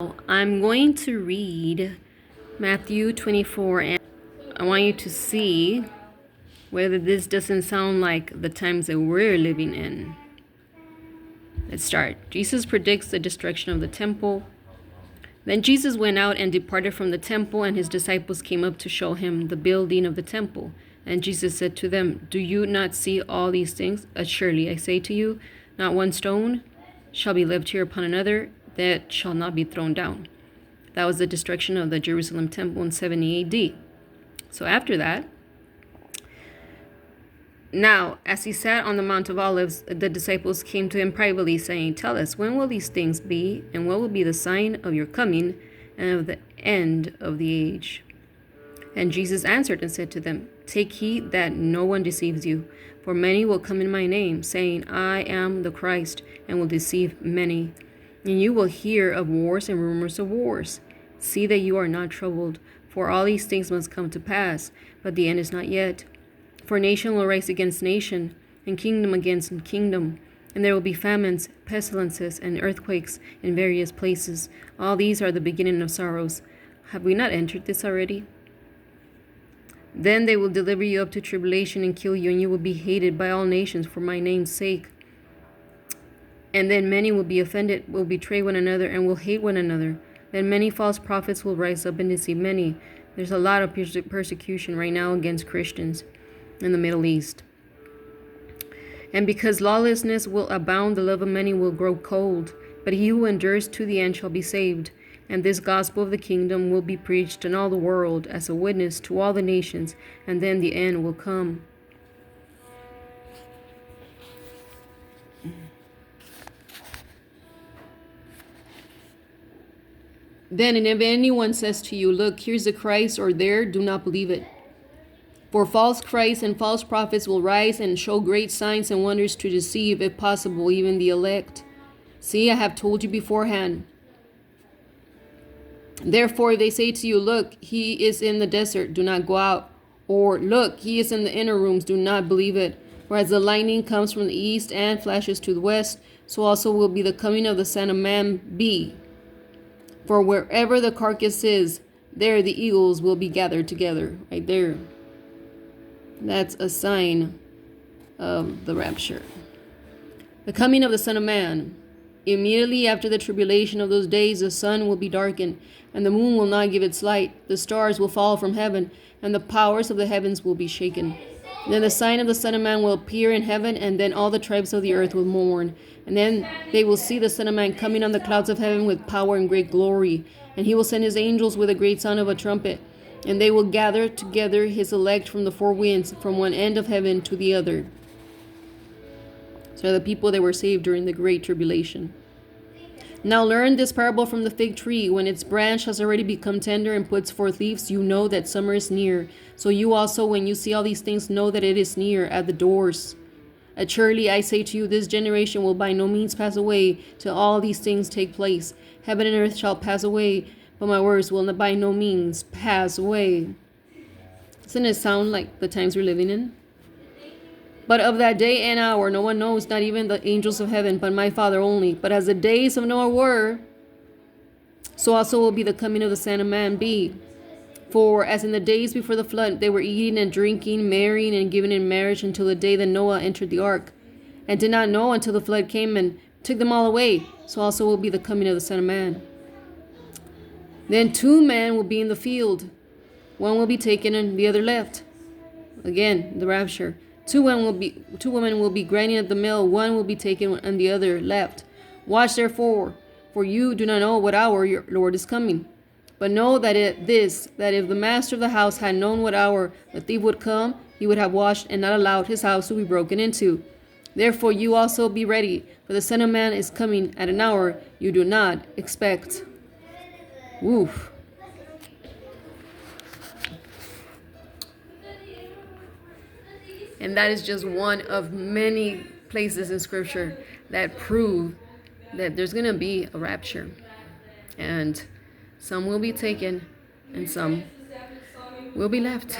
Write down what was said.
I'm going to read Matthew 24, and I want you to see whether this doesn't sound like the times that we're living in. Let's start. Jesus predicts the destruction of the temple. Then Jesus went out and departed from the temple, and his disciples came up to show him the building of the temple. And Jesus said to them, "Do you not see all these things? Surely I say to you, not one stone shall be left here upon another that shall not be thrown down." That was the destruction of the Jerusalem temple in 70 AD. So after that, now, as he sat on the Mount of Olives, the disciples came to him privately, saying, "Tell us, when will these things be, and what will be the sign of your coming and of the end of the age?" And Jesus answered and said to them, "Take heed that no one deceives you, for many will come in my name, saying, 'I am the Christ,' and will deceive many. And you will hear of wars and rumors of wars. See that you are not troubled, for all these things must come to pass, but the end is not yet. For nation will rise against nation, and kingdom against kingdom, and there will be famines, pestilences, and earthquakes in various places. All these are the beginning of sorrows. Have we not entered this already? Then they will deliver you up to tribulation and kill you, and you will be hated by all nations for my name's sake. And then many will be offended, will betray one another, and will hate one another. Then many false prophets will rise up and deceive many." There's a lot of persecution right now against Christians in the Middle East. "And because lawlessness will abound, the love of many will grow cold. But he who endures to the end shall be saved. And this gospel of the kingdom will be preached in all the world as a witness to all the nations, and then the end will come." Then, and if anyone says to you, "Look, here's the Christ," or "There," do not believe it. For false Christs and false prophets will rise and show great signs and wonders to deceive, if possible, even the elect. See, I have told you beforehand. Therefore, if they say to you, "Look, he is in the desert," do not go out. Or, "Look, he is in the inner rooms," do not believe it. For as the lightning comes from the east and flashes to the west, so also will be the coming of the Son of Man be. For wherever the carcass is, there the eagles will be gathered together. Right there. That's a sign of the rapture. The coming of the Son of Man. Immediately after the tribulation of those days, the sun will be darkened, and the moon will not give its light. The stars will fall from heaven, and the powers of the heavens will be shaken. Then the sign of the Son of Man will appear in heaven, and then all the tribes of the earth will mourn. And then they will see the Son of Man coming on the clouds of heaven with power and great glory. And he will send his angels with a great sound of a trumpet. And they will gather together his elect from the four winds, from one end of heaven to the other. So the people that were saved during the great tribulation. "Now learn this parable from the fig tree. When its branch has already become tender and puts forth leaves, you know that summer is near. So you also, when you see all these things, know that it is near at the doors. Surely I say to you, this generation will by no means pass away till all these things take place. Heaven and earth shall pass away, but my words will by no means pass away." Doesn't it sound like the times we're living in? "But of that day and hour no one knows, not even the angels of heaven, but my Father only. But as the days of Noah were, so also will be the coming of the Son of Man be. For as in the days before the flood, they were eating and drinking, marrying and giving in marriage until the day that Noah entered the ark, and did not know until the flood came and took them all away, so also will be the coming of the Son of Man. Then 2 men will be in the field, one will be taken and the other left." Again, the rapture. Two women will be grinding at the mill, one will be taken and the other left. Watch therefore, for you do not know what hour your Lord is coming. But know that if the master of the house had known what hour the thief would come, he would have watched and not allowed his house to be broken into. Therefore you also be ready, for the Son of Man is coming at an hour you do not expect. Woof. And that is just one of many places in Scripture that prove that there's going to be a rapture. And some will be taken and some will be left.